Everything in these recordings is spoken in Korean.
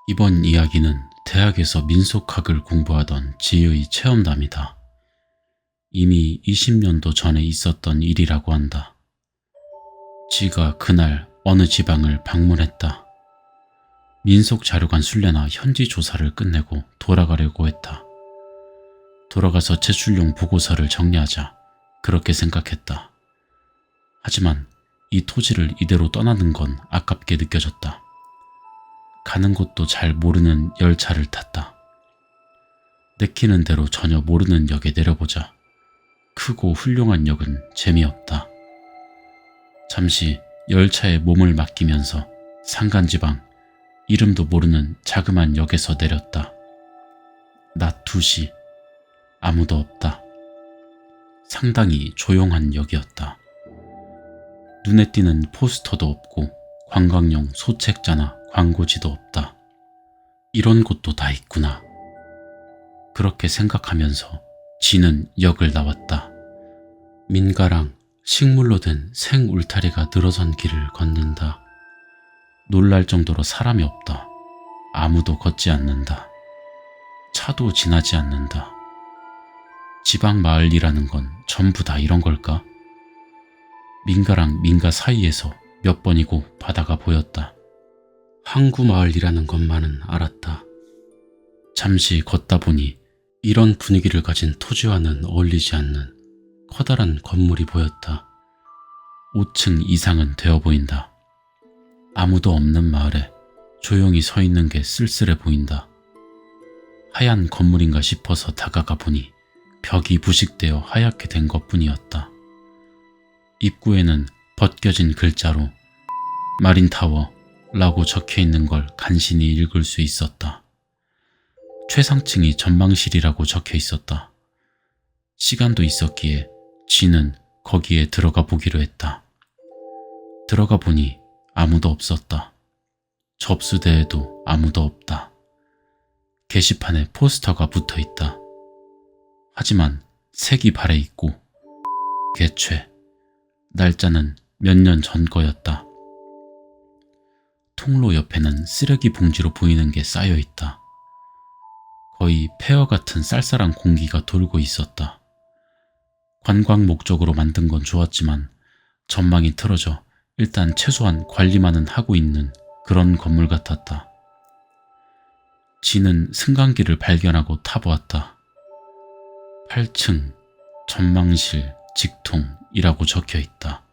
이번 이야기는 대학에서 민속학을 공부하던 지의 체험담이다. 이미 20년도 전에 있었던 일이라고 한다. 지가 그날 어느 지방을 방문했다. 민속자료관 순례나 현지 조사를 끝내고 돌아가려고 했다. 돌아가서 제출용 보고서를 정리하자 그렇게 생각했다. 하지만 이 토지를 이대로 떠나는 건 아깝게 느껴졌다. 가는 곳도 잘 모르는 열차를 탔다. 내키는 대로 전혀 모르는 역에 내려보자 크고 훌륭한 역은 재미없다. 잠시 열차에 몸을 맡기면서 산간지방 이름도 모르는 자그만 역에서 내렸다. 낮 2시 아무도 없다. 상당히 조용한 역이었다. 눈에 띄는 포스터도 없고 관광용 소책자나 광고지도 없다. 이런 곳도 다 있구나. 그렇게 생각하면서 지는 역을 나왔다. 민가랑 식물로 된 생 울타리가 늘어선 길을 걷는다. 놀랄 정도로 사람이 없다. 아무도 걷지 않는다. 차도 지나지 않는다. 지방 마을이라는 건 전부 다 이런 걸까? 민가랑 민가 사이에서 몇 번이고 바다가 보였다. 항구마을이라는 것만은 알았다. 잠시 걷다 보니 이런 분위기를 가진 토지와는 어울리지 않는 커다란 건물이 보였다. 5층 이상은 되어 보인다. 아무도 없는 마을에 조용히 서 있는 게 쓸쓸해 보인다. 하얀 건물인가 싶어서 다가가 보니 벽이 부식되어 하얗게 된 것뿐이었다. 입구에는 벗겨진 글자로 마린타워라고 적혀있는 걸 간신히 읽을 수 있었다. 최상층이 전망실이라고 적혀 있었다. 시간도 있었기에 지는 거기에 들어가 보기로 했다. 들어가 보니 아무도 없었다. 접수대에도 아무도 없다. 게시판에 포스터가 붙어 있다. 하지만 색이 발해 있고 개최, 날짜는 몇 년 전 거였다. 통로 옆에는 쓰레기 봉지로 보이는 게 쌓여 있다. 거의 폐허 같은 쌀쌀한 공기가 돌고 있었다. 관광 목적으로 만든 건 좋았지만 전망이 틀어져 일단 최소한 관리만은 하고 있는 그런 건물 같았다. 지는 승강기를 발견하고 타보았다. 8층 전망실 직통이라고 적혀 있다.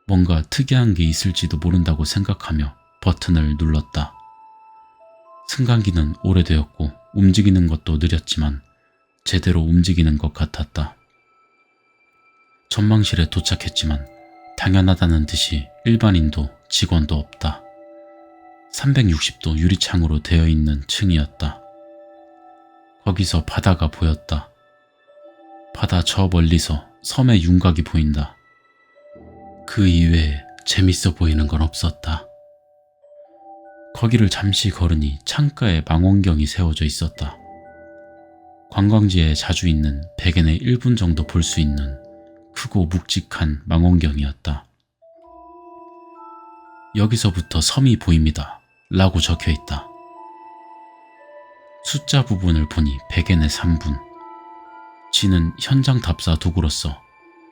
뭔가 특이한 게 있을지도 모른다고 생각하며 버튼을 눌렀다. 승강기는 오래되었고 움직이는 것도 느렸지만 제대로 움직이는 것 같았다. 전망실에 도착했지만 당연하다는 듯이 일반인도 직원도 없다. 360도 유리창으로 되어 있는 층이었다. 거기서 바다가 보였다. 바다 저 멀리서 섬의 윤곽이 보인다. 그 이외에 재밌어 보이는 건 없었다. 거기를 잠시 걸으니 창가에 망원경이 세워져 있었다. 관광지에 자주 있는 100엔에 1분 정도 볼 수 있는 크고 묵직한 망원경이었다. 여기서부터 섬이 보입니다 라고 적혀 있다. 숫자 부분을 보니 100엔에 3분. 지는 현장 답사 도구로서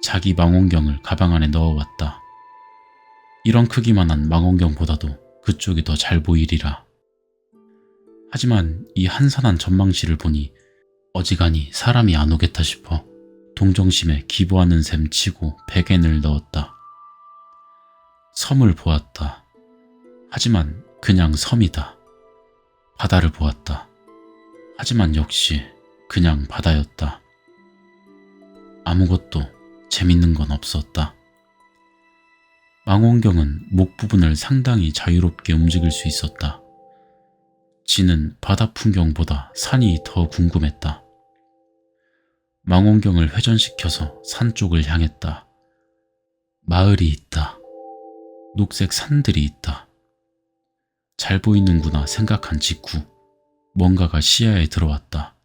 자기 망원경을 가방 안에 넣어왔다. 이런 크기만한 망원경보다도 그쪽이 더 잘 보이리라. 하지만 이 한산한 전망실을 보니 어지간히 사람이 안 오겠다 싶어 동정심에 기부하는 셈 치고 100엔을 넣었다. 섬을 보았다. 하지만 그냥 섬이다. 바다를 보았다. 하지만 역시 그냥 바다였다. 아무것도 재밌는 건 없었다. 망원경은 목 부분을 상당히 자유롭게 움직일 수 있었다. 지는 바다 풍경보다 산이 더 궁금했다. 망원경을 회전시켜서 산 쪽을 향했다. 마을이 있다. 녹색 산들이 있다. 잘 보이는구나 생각한 직후 뭔가가 시야에 들어왔다.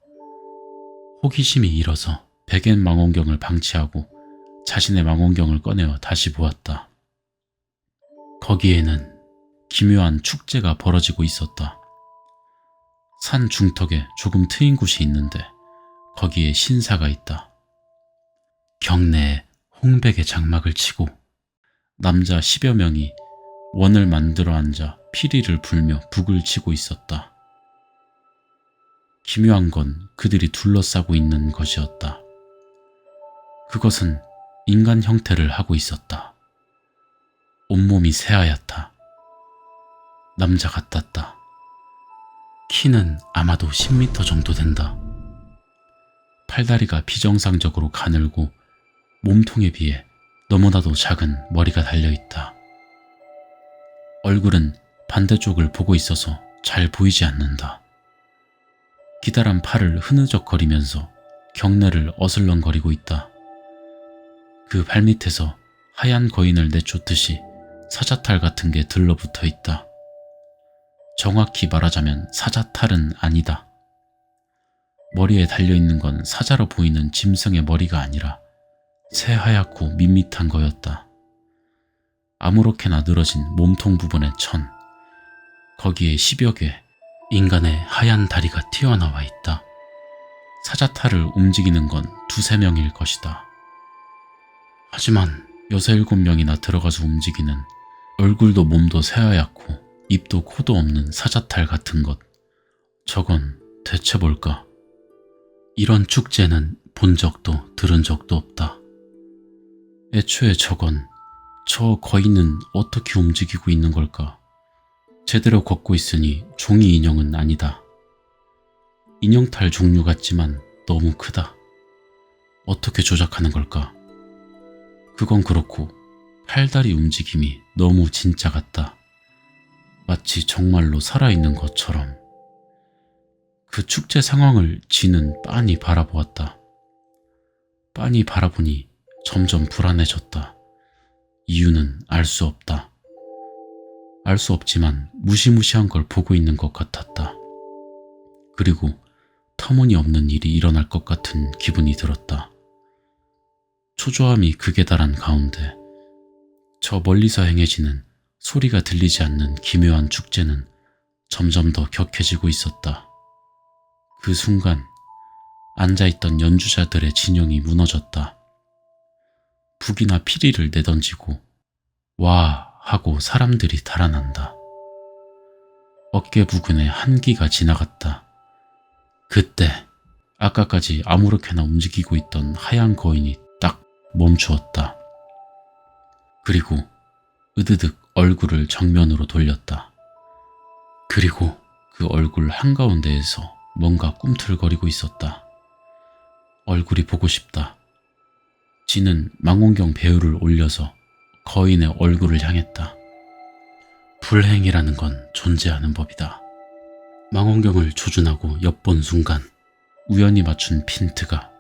호기심이 일어서 100엔 망원경을 방치하고 자신의 망원경을 꺼내어 다시 보았다. 거기에는 기묘한 축제가 벌어지고 있었다. 산 중턱에 조금 트인 곳이 있는데 거기에 신사가 있다. 경내에 홍백의 장막을 치고 남자 10여 명이 원을 만들어 앉아 피리를 불며 북을 치고 있었다. 기묘한 건 그들이 둘러싸고 있는 것이었다. 그것은 인간 형태를 하고 있었다. 온몸이 새하얗다. 남자 같았다. 키는 아마도 10m 정도 된다. 팔다리가 비정상적으로 가늘고 몸통에 비해 너무나도 작은 머리가 달려있다. 얼굴은 반대쪽을 보고 있어서 잘 보이지 않는다. 기다란 팔을 흐느적거리면서 경내를 어슬렁거리고 있다. 그 발밑에서 하얀 거인을 내쫓듯이 사자탈 같은 게 들러붙어 있다. 정확히 말하자면 사자탈은 아니다. 머리에 달려있는 건 사자로 보이는 짐승의 머리가 아니라 새하얗고 밋밋한 거였다. 아무렇게나 늘어진 몸통 부분의 천, 거기에 10여 개 인간의 하얀 다리가 튀어나와 있다. 사자탈을 움직이는 건 2~3명일 것이다. 하지만 6~7명이나 들어가서 움직이는 얼굴도 몸도 새하얗고 입도 코도 없는 사자탈 같은 것, 저건 대체 뭘까? 이런 축제는 본 적도 들은 적도 없다. 애초에 저건, 저 거인은 어떻게 움직이고 있는 걸까? 제대로 걷고 있으니 종이 인형은 아니다. 인형탈 종류 같지만 너무 크다. 어떻게 조작하는 걸까? 그건 그렇고 팔다리 움직임이 너무 진짜 같다. 마치 정말로 살아있는 것처럼. 그 축제 상황을 지는 빤히 바라보았다. 빤히 바라보니 점점 불안해졌다. 이유는 알 수 없다. 알 수 없지만 무시무시한 걸 보고 있는 것 같았다. 그리고 터무니없는 일이 일어날 것 같은 기분이 들었다. 초조함이 극에 달한 가운데 저 멀리서 행해지는 소리가 들리지 않는 기묘한 축제는 점점 더 격해지고 있었다. 그 순간 앉아있던 연주자들의 진영이 무너졌다. 북이나 피리를 내던지고 와 하고 사람들이 달아난다. 어깨 부근에 한기가 지나갔다. 그때 아까까지 아무렇게나 움직이고 있던 하얀 거인이 딱 멈추었다. 그리고 으드득 얼굴을 정면으로 돌렸다. 그리고 그 얼굴 한가운데에서 뭔가 꿈틀거리고 있었다. 얼굴이 보고 싶다. 지는 망원경 배율을 올려서 거인의 얼굴을 향했다. 불행이라는 건 존재하는 법이다. 망원경을 조준하고 엿본 순간 우연히 맞춘 핀트가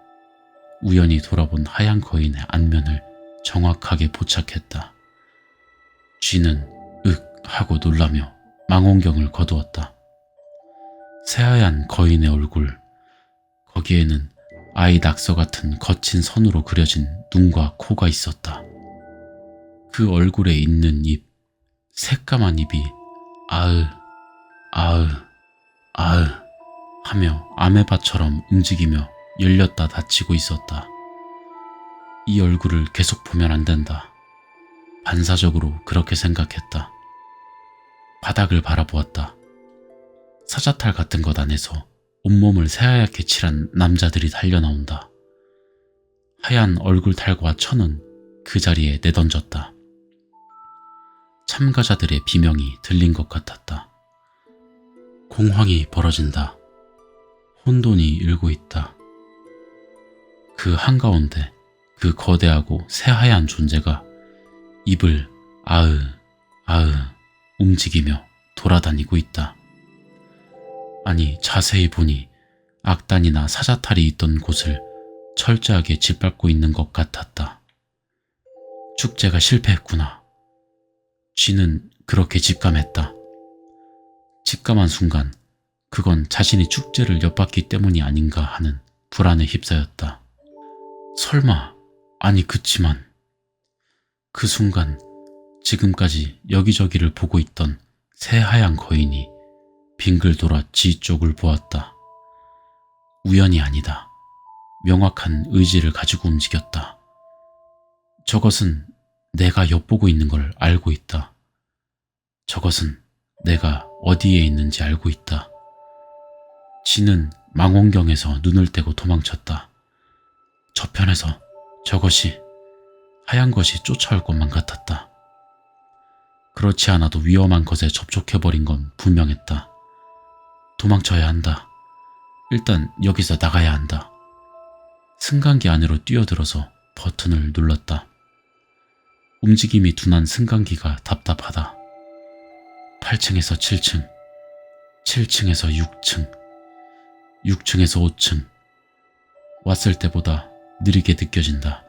우연히 돌아본 하얀 거인의 안면을 정확하게 포착했다. 쥐는 윽 하고 놀라며 망원경을 거두었다. 새하얀 거인의 얼굴, 거기에는 아이 낙서 같은 거친 선으로 그려진 눈과 코가 있었다. 그 얼굴에 있는 입, 새까만 입이 아으, 아으, 아으 하며 아메바처럼 움직이며 열렸다 닫히고 있었다. 이 얼굴을 계속 보면 안 된다. 반사적으로 그렇게 생각했다. 바닥을 바라보았다. 사자탈 같은 것 안에서 온몸을 새하얗게 칠한 남자들이 달려나온다. 하얀 얼굴탈과 천은 그 자리에 내던졌다. 참가자들의 비명이 들린 것 같았다. 공황이 벌어진다. 혼돈이 일고 있다. 그 한가운데 그 거대하고 새하얀 존재가 입을 아으 아으 움직이며 돌아다니고 있다. 아니, 자세히 보니 악단이나 사자탈이 있던 곳을 철저하게 짓밟고 있는 것 같았다. 축제가 실패했구나. 쥐는 그렇게 직감했다. 직감한 순간 그건 자신이 축제를 엿봤기 때문이 아닌가 하는 불안에 휩싸였다. 설마, 아니 그치만 그 순간 지금까지 여기저기를 보고 있던 새하얀 거인이 빙글 돌아 지 쪽을 보았다. 우연이 아니다. 명확한 의지를 가지고 움직였다. 저것은 내가 엿보고 있는 걸 알고 있다. 저것은 내가 어디에 있는지 알고 있다. 지는 망원경에서 눈을 떼고 도망쳤다. 저편에서 저것이, 하얀 것이 쫓아올 것만 같았다. 그렇지 않아도 위험한 것에 접촉해버린 건 분명했다. 도망쳐야 한다. 일단 여기서 나가야 한다. 승강기 안으로 뛰어들어서 버튼을 눌렀다. 움직임이 둔한 승강기가 답답하다. 8층에서 7층, 7층에서 6층, 6층에서 5층. 왔을 때보다 느리게 느껴진다.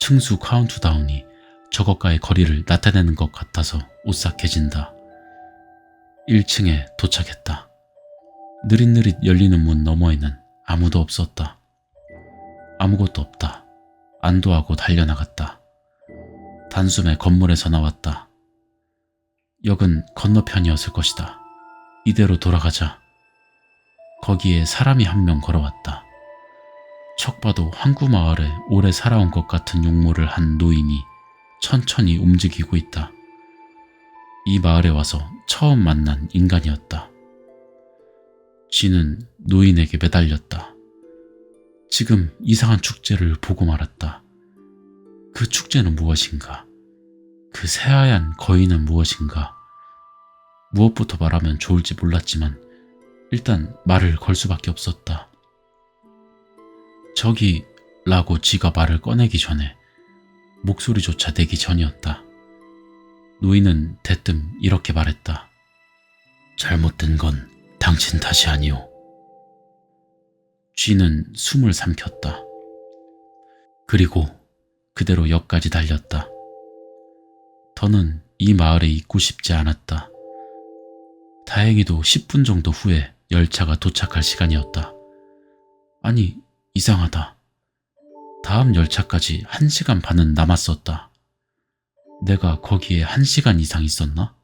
층수 카운트다운이 저것과의 거리를 나타내는 것 같아서 오싹해진다. 1층에 도착했다. 느릿느릿 열리는 문 너머에는 아무도 없었다. 아무것도 없다. 안도하고 달려나갔다. 단숨에 건물에서 나왔다. 역은 건너편이었을 것이다. 이대로 돌아가자. 거기에 사람이 한 명 걸어왔다. 척 봐도 항구 마을에 오래 살아온 것 같은 용모를 한 노인이 천천히 움직이고 있다. 이 마을에 와서 처음 만난 인간이었다. 쥐는 노인에게 매달렸다. 지금 이상한 축제를 보고 말았다. 그 축제는 무엇인가? 그 새하얀 거인은 무엇인가? 무엇부터 말하면 좋을지 몰랐지만 일단 말을 걸 수밖에 없었다. 저기 라고 쥐가 말을 꺼내기 전에 목소리조차 내기 전이었다. 노인은 대뜸 이렇게 말했다. 잘못된 건 당신 탓이 아니오. 쥐는 숨을 삼켰다. 그리고 그대로 역까지 달렸다. 더는 이 마을에 있고 싶지 않았다. 다행히도 10분 정도 후에 열차가 도착할 시간이었다. 아니, 이상하다. 다음 열차까지 1시간 반은 남았었다. 내가 거기에 1시간 이상 있었나?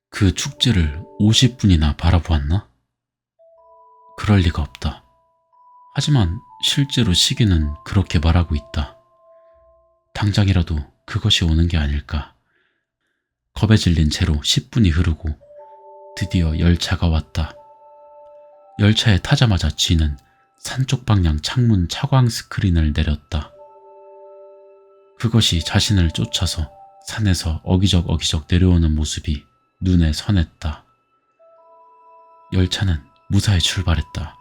그 축제를 50분이나 바라보았나? 그럴 리가 없다. 하지만 실제로 시계는 그렇게 말하고 있다. 당장이라도 그것이 오는 게 아닐까. 겁에 질린 채로 10분이 흐르고 드디어 열차가 왔다. 열차에 타자마자 쥐는 산쪽 방향 창문 차광 스크린을 내렸다. 그것이 자신을 쫓아서 산에서 어기적 내려오는 모습이 눈에 선했다. 열차는 무사히 출발했다.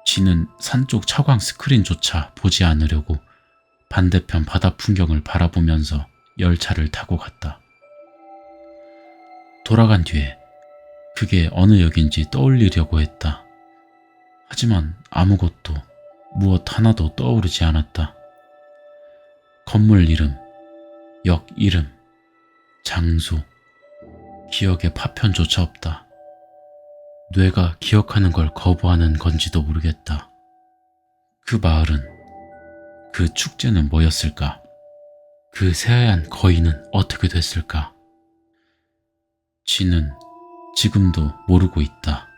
쥐는 산쪽 차광 스크린조차 보지 않으려고 반대편 바다 풍경을 바라보면서 열차를 타고 갔다. 돌아간 뒤에 그게 어느 역인지 떠올리려고 했다. 하지만 아무것도, 무엇 하나도 떠오르지 않았다. 건물 이름, 역 이름, 장소, 기억에 파편조차 없다. 뇌가 기억하는 걸 거부하는 건지도 모르겠다. 그 마을은, 그 축제는 뭐였을까? 그 새하얀 거인은 어떻게 됐을까? 쥐는 지금도 모르고 있다.